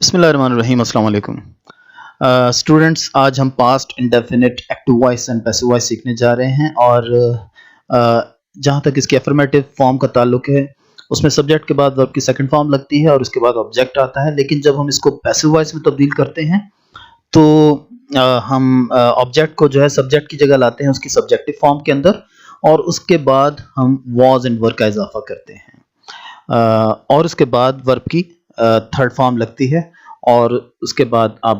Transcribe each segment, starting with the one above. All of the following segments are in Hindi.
बिस्मिल्लाहिर्रहमानिर्रहीम, अस्सलाम वालेकुम। स्टूडेंट्स, आज हम past indefinite active voice and passive voice सीखने जा रहे हैं और जहाँ तक इसके अफर्मेटिव फॉर्म का ताल्लुक है उसमें सब्जेक्ट के बाद वर्ब की सेकंड फॉर्म लगती है और उसके बाद ऑब्जेक्ट आता है। लेकिन जब हम इसको पैसिव वॉइस में तब्दील करते हैं तो हम ऑब्जेक्ट को जो है सब्जेक्ट की जगह लाते हैं उसकी सब्जेक्टिव फॉर्म के अंदर और उसके बाद हम वॉज एंड वर का इजाफा करते हैं। और उसके बाद वर्ब की थर्ड फॉर्म लगती है और उसके बाद आप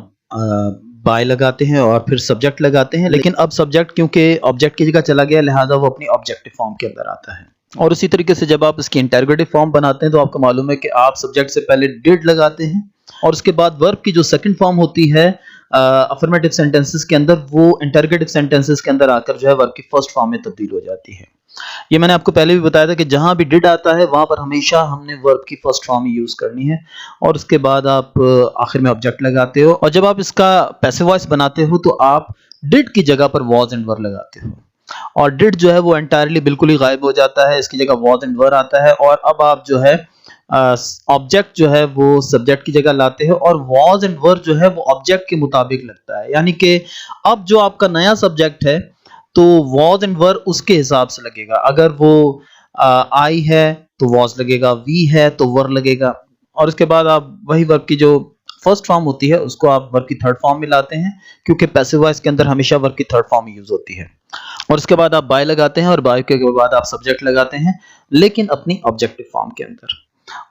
बाय लगाते हैं और फिर सब्जेक्ट लगाते हैं। लेकिन अब सब्जेक्ट क्योंकि ऑब्जेक्ट की जगह चला गया लिहाजा वो अपनी ऑब्जेक्टिव फॉर्म के अंदर आता है। और उसी तरीके से जब आप इसकी इंटरोगेटिव फॉर्म बनाते हैं तो आपको मालूम है कि आप सब्जेक्ट से पहले डिड लगाते हैं और उसके बाद वर्ब की जो सेकंड फॉर्म होती है अफर्मेटिव सेंटेंसेस के अंदर वो इंटरोगेटिव सेंटेंसेस के अंदर आकर जो है वर्ब की फर्स्ट फॉर्म में तब्दील हो जाती है। ये मैंने आपको पहले भी बताया था कि जहां भी डिड आता है वहां पर हमेशा हमने वर्ब की फर्स्ट फॉर्म ही यूज करनी है और उसके बाद आप आखिर में ऑब्जेक्ट लगाते हो। और जब आप इसका पैसिव वॉइस बनाते हो तो आप डिड की जगह पर वॉज एंड वर लगाते हो और डिड जो है वो एंटायरली बिल्कुल ही गायब हो जाता है, इसकी जगह वॉज एंड वर आता है। और अब आप जो है ऑब्जेक्ट जो है वो सब्जेक्ट की जगह लाते हो और वॉज एंड वर जो है वो ऑब्जेक्ट के मुताबिक लगता है, यानी कि अब जो आपका नया सब्जेक्ट है तो वॉज एंड वर उसके हिसाब से लगेगा। अगर वो आई है तो वॉज लगेगा, वी है तो वर लगेगा। और उसके बाद आप वही वर्ब की जो फर्स्ट फॉर्म होती है उसको आप वर्ब की थर्ड फॉर्म में लाते हैं क्योंकि पैसिव वॉइस के अंदर हमेशा वर्ब की थर्ड फॉर्म यूज होती है। और उसके बाद आप बाय लगाते हैं और बाय के बाद आप सब्जेक्ट लगाते हैं लेकिन अपनी ऑब्जेक्टिव फॉर्म के अंदर।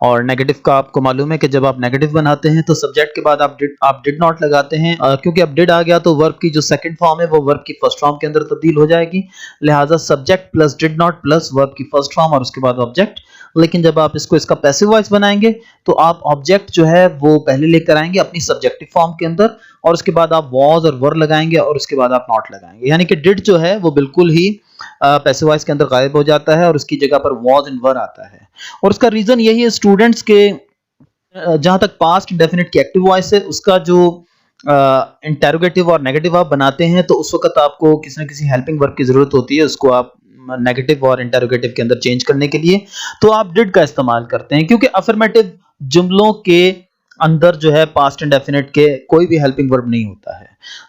और नेगेटिव का आपको मालूम है कि जब आप नेगेटिव बनाते हैं तो सब्जेक्ट के बाद आप डिड नॉट लगाते हैं क्योंकि अब डिड आ गया तो वर्ब की जो सेकंड फॉर्म है वो वर्ब की फर्स्ट फॉर्म के अंदर तब्दील हो जाएगी। लिहाजा subject plus did not plus verb की फर्स्ट फॉर्म और उसके बाद ऑब्जेक्ट। लेकिन जब आप इसका पैसिव वॉइस बनाएंगे तो आप ऑब्जेक्ट जो है वो पहले लेकर आएंगे अपनी सब्जेक्टिव फॉर्म के अंदर और उसके बाद आप वॉज और वर लगाएंगे और उसके बाद आप नॉट लगाएंगे, यानी कि डिड जो है वो बिल्कुल ही पैसिव वॉइस के अंदर गायब हो जाता है और उसकी जगह पर वॉज एंड वर आता है। और उसका रीजन यही है स्टूडेंट्स के जहां तक पास्ट डेफिनेट की एक्टिव वॉइस है उसका जो इंटरोगेटिव और नेगेटिव आप बनाते हैं तो उस वक्त आपको किसी न किसी हेल्पिंग वर्ब की जरूरत होती है उसको आप नेगेटिव और इंटरोगेटिव के अंदर चेंज करने के लिए, तो आप डिड का इस्तेमाल करते हैं क्योंकि अफर्मेटिव जुमलों के अंदर जो है पास्ट इंडेफिनिट के कोई भी हेल्पिंग वर्ब नहीं होता है।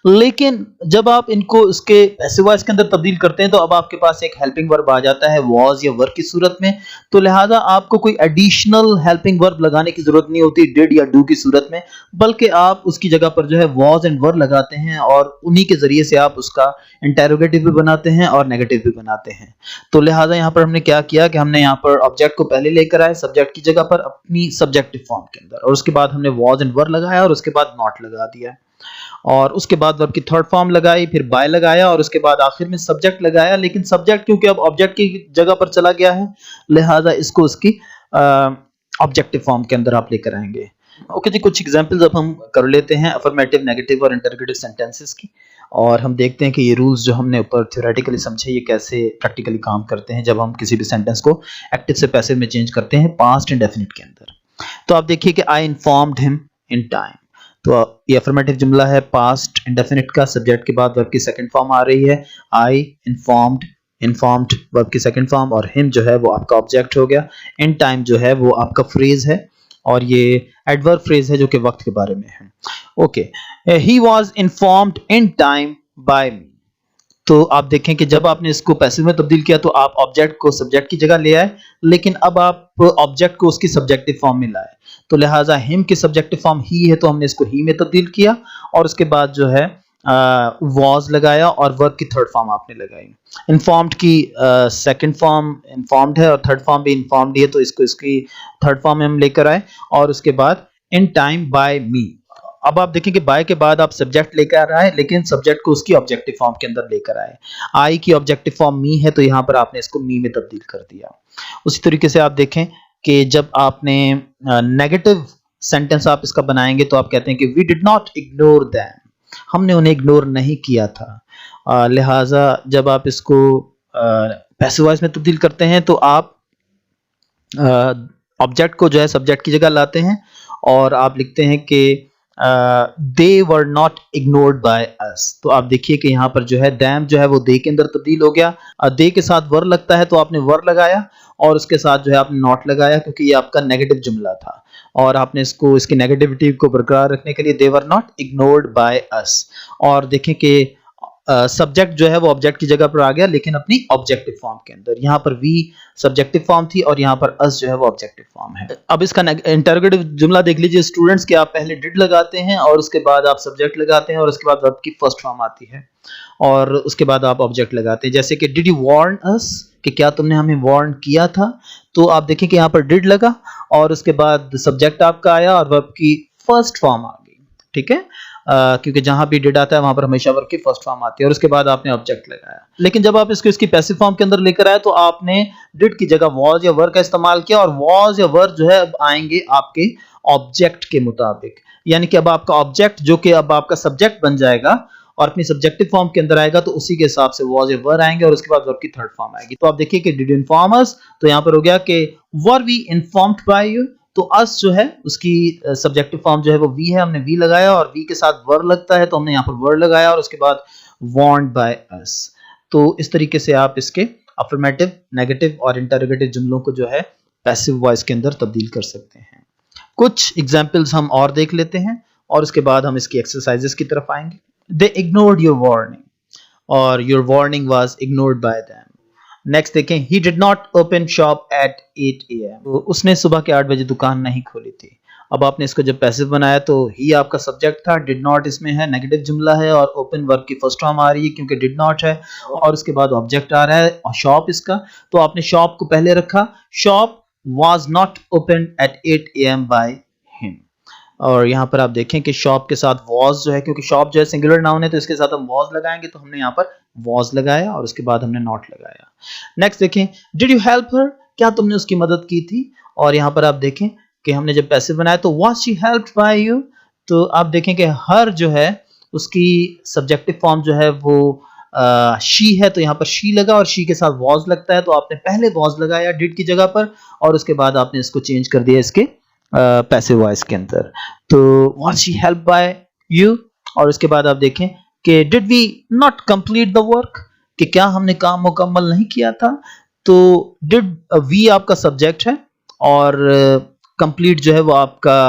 लेकिन जब आप इनको इसके पैसिव वॉइस के अंदर तब्दील करते हैं तो अब आपके पास एक हेल्पिंग वर्ब आ जाता है वॉज या वर की सूरत में, तो लिहाजा आपको कोई एडिशनल हेल्पिंग वर्ब लगाने की जरूरत नहीं होती डिड या डू की सूरत में, बल्कि आप उसकी जगह पर जो है वॉज एंड वर लगाते हैं और उन्हीं के जरिए से आप उसका इंटरोगेटिव भी बनाते हैं और नेगेटिव भी बनाते हैं। तो लिहाजा यहाँ पर हमने क्या किया कि हमने यहाँ पर ऑब्जेक्ट को पहले लेकर आए सब्जेक्ट की जगह पर अपनी सब्जेक्टिव फॉर्म के अंदर और उसके बाद हमने वॉज एंड वर लगाया और उसके बाद नॉट लगा दिया और उसके बाद वर्ब की थर्ड फॉर्म लगाई, फिर बाय लगाया और उसके बाद आखिर में सब्जेक्ट लगाया। लेकिन सब्जेक्ट क्योंकि अब ऑब्जेक्ट की जगह पर चला गया है लिहाजा इसको उसकी ऑब्जेक्टिव फॉर्म के अंदर आप लेकर आएंगे। ओके जी, कुछ एग्जांपल्स अब हम कर लेते हैं अफर्मेटिव, नेगेटिव और इंटरोगेटिव सेंटेंसेस की और हम देखते हैं कि ये रूल्स जो हमने ऊपर थ्योरेटिकली समझे ये कैसे प्रैक्टिकली काम करते हैं जब हम किसी भी सेंटेंस को एक्टिव से पैसिव में चेंज करते हैं पास्ट इंडेफिनिट के अंदर। तो आप देखिए कि आई इन्फॉर्म्ड हिम इन टाइम, तो ये अफर्मेटिव जुमला है पास्ट इंडेफिनिट का, सब्जेक्ट के बाद वर्ब की सेकंड फॉर्म आ रही है आई इन्फॉर्म्ड, इन्फॉर्म्ड वर्ब की सेकंड फॉर्म और हिम जो है वो आपका ऑब्जेक्ट हो गया। इन टाइम जो है वो आपका फ्रेज है और ये एडवर्ब फ्रेज है जो कि वक्त के बारे में है। Okay, he was informed in time by me, तो आप देखें कि जब आपने इसको पैसिव में तब्दील किया तो आप ऑब्जेक्ट को सब्जेक्ट की जगह ले आए लेकिन अब आप ऑब्जेक्ट को उसकी सब्जेक्टिव फॉर्म में लाए, तो लिहाजा हिम की सब्जेक्टिव फॉर्म ही है तो हमने इसको ही में तब्दील किया और उसके बाद जो है वॉज लगाया और वर्ब की थर्ड फॉर्म आपने लगाई। इन्फॉर्म्ड की सेकंड फॉर्म इन्फॉर्म्ड है और थर्ड फॉर्म भी इन्फॉर्म्ड है तो इसको इसकी थर्ड फॉर्म में हम लेकर आए और उसके बाद इन टाइम बाय मी। अब आप देखें कि बाय के बाद आप सब्जेक्ट लेकर आए लेकिन सब्जेक्ट को उसकी ऑब्जेक्टिव फॉर्म के अंदर लेकर आए। आई की ऑब्जेक्टिव फॉर्म मी है तो यहाँ पर आपने इसको मी में तब्दील कर दिया। उसी तरीके से आप देखें कि जब आपने नेगेटिव सेंटेंस आप इसका बनाएंगे तो आप कहते हैं कि we did not ignore them, हमने उन्हें इग्नोर नहीं किया था। लिहाजा जब आप इसको पैसिव वॉइस में तब्दील करते हैं तो आप ऑब्जेक्ट को जो है सब्जेक्ट की जगह लाते हैं और आप लिखते हैं कि they were not ignored by us, तो आप देखिए कि यहाँ पर जो है दैम जो है वो दे के अंदर तब्दील हो गया। दे के साथ वर लगता है तो आपने वर लगाया और उसके साथ जो है आपने नॉट लगाया क्योंकि ये आपका नेगेटिव जुमला था। और आपने इसको इसकी नेगेटिविटी को बरकरार रखने के लिए they were not ignored by us. और देखें कि सब्जेक्ट जो है वो ऑब्जेक्ट की जगह पर आ गया लेकिन अपनी ऑब्जेक्टिव फॉर्म के अंदर। यहाँ पर वी सब्जेक्टिव फॉर्म थी और यहाँ पर अस जो है वो ऑब्जेक्टिव फॉर्म है। अब इसका इंटरोगेटिव जुमला देख लीजिए स्टूडेंट्स के आप पहले डिड लगाते हैं और उसके बाद आप सब्जेक्ट लगाते हैं और उसके बाद वर्ब की फर्स्ट फॉर्म आती है और उसके बाद आप ऑब्जेक्ट लगाते हैं। जैसे कि डिड यू वार्न अस, कि क्या तुमने हमें वार्न किया था। तो आप देखें कि यहाँ पर डिड लगा और उसके बाद सब्जेक्ट आपका आया और वर्ब की फर्स्ट फॉर्म आ गई। ठीक है, क्योंकि जहां भी डिड आता है वहां पर हमेशा वर्ब की फर्स्ट फॉर्म आती है और उसके बाद आपने ऑब्जेक्ट लगाया। लेकिन जब आप इसको इसकी पैसिव फॉर्म के अंदर लेकर आए तो आपने डिड की जगह वाज या वर का इस्तेमाल किया और वाज या वर जो है अब आएंगे आपके ऑब्जेक्ट के मुताबिक। यानी कि अब आपका ऑब्जेक्ट जो कि अब आपका सब्जेक्ट बन जाएगा और अपनी सब्जेक्टिव फॉर्म के अंदर आएगा तो उसी के हिसाब से वाज या वर आएंगे और उसके बाद वर्ब की थर्ड फॉर्म आएगी। तो आप देखिए कि डिड इन्फॉर्म अस, तो यहां पर हो गया कि were we informed by you. तो अस जो है उसकी सब्जेक्टिव फॉर्म जो है वो वी है, हमने वी लगाया और वी के साथ वर लगता है तो हमने यहाँ पर वर लगाया और उसके बाद वार्न्ड बाय अस। तो इस तरीके से आप इसके अफर्मेटिव, नेगेटिव और इंटरोगेटिव जुमलों को जो है पैसिव वॉइस के अंदर तब्दील कर सकते हैं। कुछ एग्जाम्पल्स हम और देख लेते हैं और उसके बाद हम इसकी एक्सरसाइजेस की तरफ आएंगे। दे इग्नोर्ड योर वार्निंग और your warning was ignored by them. Next देखें, he did not open shop at 8 AM, तो उसने सुबह के 8 बजे दुकान नहीं खोली थी। अब आपने इसको जब पैसिव बनाया तो ही आपका सब्जेक्ट था, डिड नॉट इसमें है, नेगेटिव जुमला है और ओपन वर्ब की फर्स्ट फॉर्म आ रही है क्योंकि डिड नॉट है और उसके बाद ऑब्जेक्ट आ रहा है और शॉप इसका। तो आपने शॉप को पहले रखा, shop was not open at 8 AM by him. और यहाँ पर आप देखें कि शॉप के साथ वॉज जो है, क्योंकि शॉप जो है सिंगुलर नाउन है तो इसके साथ हम वॉज लगाएंगे, तो हमने यहाँ पर वॉज लगाया और उसके बाद हमने नॉट लगाया। नेक्स्ट देखें, डिड यू हेल्प हर, क्या तुमने उसकी मदद की थी। और यहाँ पर आप देखें कि हमने जब पैसिव बनाया तो was she helped bye you. तो आप देखें कि हर जो है उसकी सब्जेक्टिव फॉर्म जो है वो शी है, तो यहाँ पर शी लगा और शी के साथ वॉज लगता है तो आपने पहले वॉज लगाया डिड की जगह पर और उसके बाद आपने इसको चेंज कर दिया इसके पैसिव वॉइस के अंदर। तो was she help by you और उसके बाद आप देखें कि did we not complete the work, कि क्या हमने काम मुकम्मल नहीं किया था। तो डिड वी आपका सब्जेक्ट है और कंप्लीट जो है वो आपका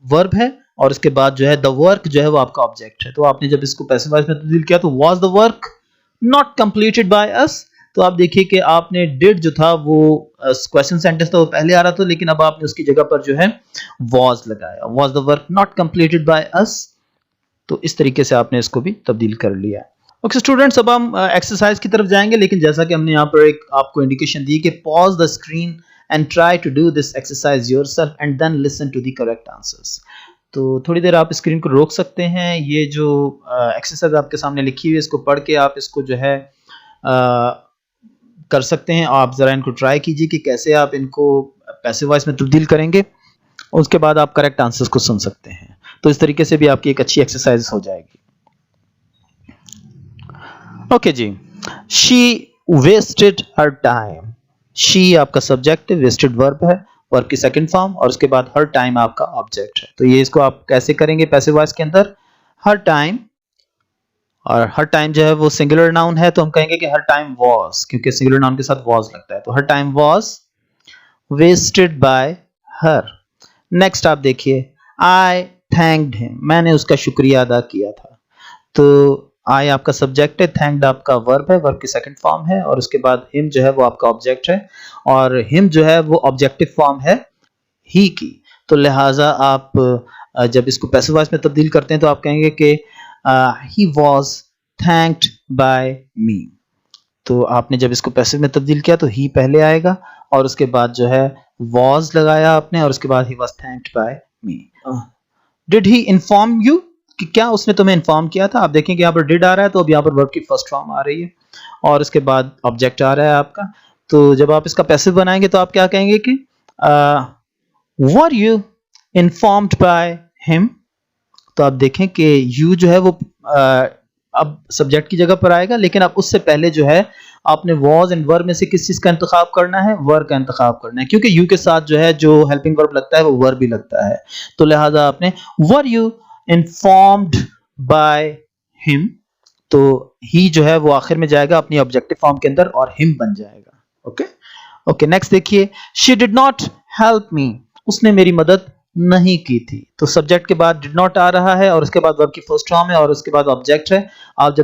वर्ब है और उसके बाद जो है द वर्क जो है वो आपका ऑब्जेक्ट है। तो आपने जब इसको पैसिव वॉइस में तब्दील किया तो was the work not completed by us. तो आप देखिए कि आपने डिड जो था वो क्वेश्चन सेंटेंस था वो पहले आ रहा था लेकिन अब आपने उसकी जगह पर जो है वाज लगाया, was the work not completed by us. तो इस तरीके से आपने इसको भी तब्दील कर लिया। ओके स्टूडेंट्स, अब हम एक्सरसाइज की तरफ जाएंगे लेकिन जैसा कि हमने यहाँ पर एक आपको इंडिकेशन दी कि pause the screen and try to do this exercise yourself and then listen to the correct answers. तो थोड़ी देर आप स्क्रीन को रोक सकते हैं। ये जो एक्सरसाइज आपके सामने लिखी हुई है इसको पढ़ के आप इसको जो है कर सकते हैं। आप ज़रा इनको ट्राई कीजिए कि कैसे आप इनको पैसिव वॉइस में तब्दील करेंगे, उसके बाद आप करेक्ट आंसर्स को सुन सकते हैं। तो इस तरीके से भी आपकी एक अच्छी एक्सरसाइज हो जाएगी। ओके जी, she wasted her time. She आपका सब्जेक्ट है, वेस्टेड वर्ब है, वर्ब की सेकंड फॉर्म और उसके बाद हर टाइम आपका ऑब्जेक्ट है। तो ये इसको आप कैसे करेंगे पैसिव वॉइस के अंदर, हर टाइम, और हर टाइम जो है वो सिंगुलर नाउन है तो हम कहेंगे कि हर टाइम वाज, क्योंकि सिंगुलर नाउन के साथ वाज लगता है। तो her time was wasted by her. Next आप देखिए, आई थैंक्ड हिम, मैंने उसका शुक्रिया अदा किया था। तो आई आपका सब्जेक्ट है, थैंक्ड आपका वर्ब है, वर्ब की सेकंड फॉर्म है और उसके बाद हिम जो है वो आपका ऑब्जेक्ट है और हिम जो है वो ऑब्जेक्टिव फॉर्म है ही की। तो लिहाजा आप जब इसको पैसिव वॉइस में तब्दील करते हैं तो आप कहेंगे कि he was thanked by me। तो आपने जब इसको पैसिव में तब्दील किया तो he पहले आएगा और उसके बाद जो है was लगाया आपने और उसके बाद he was thanked by me। did he inform you, कि क्या उसने तुम्हें इन्फॉर्म किया था। आप देखें कि यहाँ पर did आ रहा है तो अब यहाँ पर वर्ब की फर्स्ट फॉर्म आ रही है और उसके बाद ऑब्जेक्ट आ रहा है आपका। तो जब आप इसका पैसिव बनाएंगे तो आप क्या कहेंगे कि were you informed by him। तो आप देखें कि यू जो है वो अब सब्जेक्ट की जगह पर आएगा लेकिन अब उससे पहले जो है आपने वॉज एंड वर्ब में से किस चीज का इंतखाब करना है, वर्ब का इंतखाब करना है, क्योंकि यू के साथ जो है जो हेल्पिंग वर्ब लगता है वो वर्ब भी लगता है। तो लिहाजा आपने were you informed by him, तो ही जो है वो आखिर में जाएगा अपनी ऑब्जेक्टिव फॉर्म के अंदर और हिम बन जाएगा। ओके ओके, नेक्स्ट देखिए, she did not help me, उसने मेरी मदद नहीं की थी। तो सब्जेक्ट के बाद डिड नॉट आ रहा है और उसके बाद वर्ब की फर्स्ट फॉर्म है और उसके बाद ऑब्जेक्ट है। आप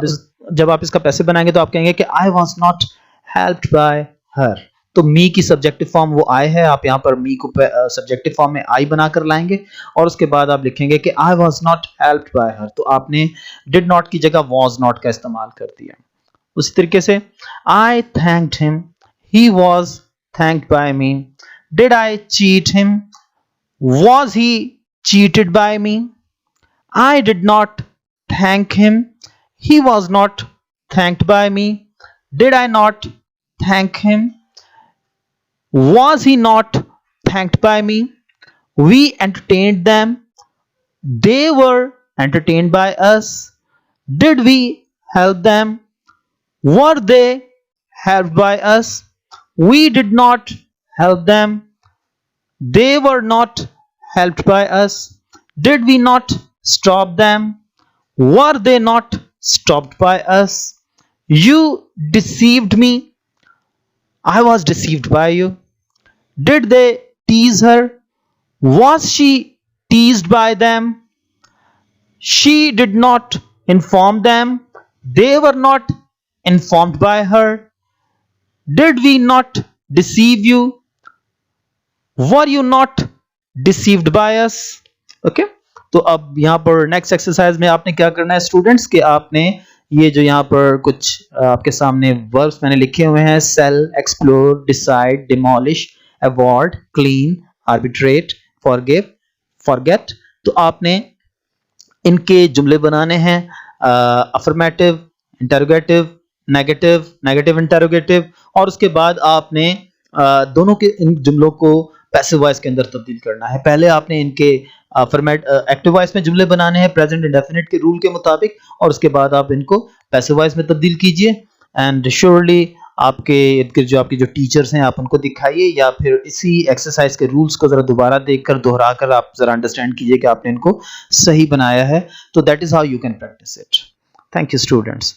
जब आप इसका पैसिव बनाएंगे तो आप कहेंगे कि I was not helped bye हर। तो मी की सब्जेक्टिव फॉर्म वो आई है, आप यहाँ पर मी को सब्जेक्टिव फॉर्म में आई बनाकर लाएंगे और उसके बाद आप लिखेंगे कि I was not helped bye हर। तो आपने डिड नॉट की जगह वाज नॉट का इस्तेमाल कर दिया। उसी तरीके से I thanked him, he was thanked by me. Did I cheat him, was he cheated by me? I did not thank him, he was not thanked by me. Did I not thank him, was he not thanked by me? We entertained them, they were entertained by us. Did we help them, were they helped by us? We did not help them, they were not helped by us. Did we not stop them, were they not stopped by us? You deceived me, I was deceived by you. Did they tease her, was she teased by them? She did not inform them, they were not informed by her. Did we not deceive you, were you not deceived by us? Okay तो अब यहाँ पर नेक्स्ट एक्सरसाइज में आपने क्या करना है स्टूडेंट्स के आपने ये जो यहाँ पर कुछ आपके सामने वर्ब्स मैंने लिखे हुए हैं, sell, explore, decide, demolish, avoid, clean, arbitrate, forgive, forget. तो आपने इनके जुमले बनाने हैं, affirmative, interrogative, negative, negative interrogative, और उसके बाद आपने दोनों के इन जुमलों को पैसिव वॉइस के अंदर तब्दील करना है। पहले आपने इनके एक्टिव वॉइस में जुमले बनाने हैं प्रेजेंट इंडेफिनिट के रूल के मुताबिक, और उसके बाद आप इनको पैसिव वॉइस में तब्दील कीजिए। एंड श्योरली आपके इर्द गिर्द जो आपके जो टीचर्स हैं आप उनको दिखाइए, या फिर इसी एक्सरसाइज के रूल्स को जरा दोबारा देखकर दोहरा कर आप जरा अंडरस्टैंड कीजिए कि आपने इनको सही बनाया है। तो that is how you can practice it. Thank you students.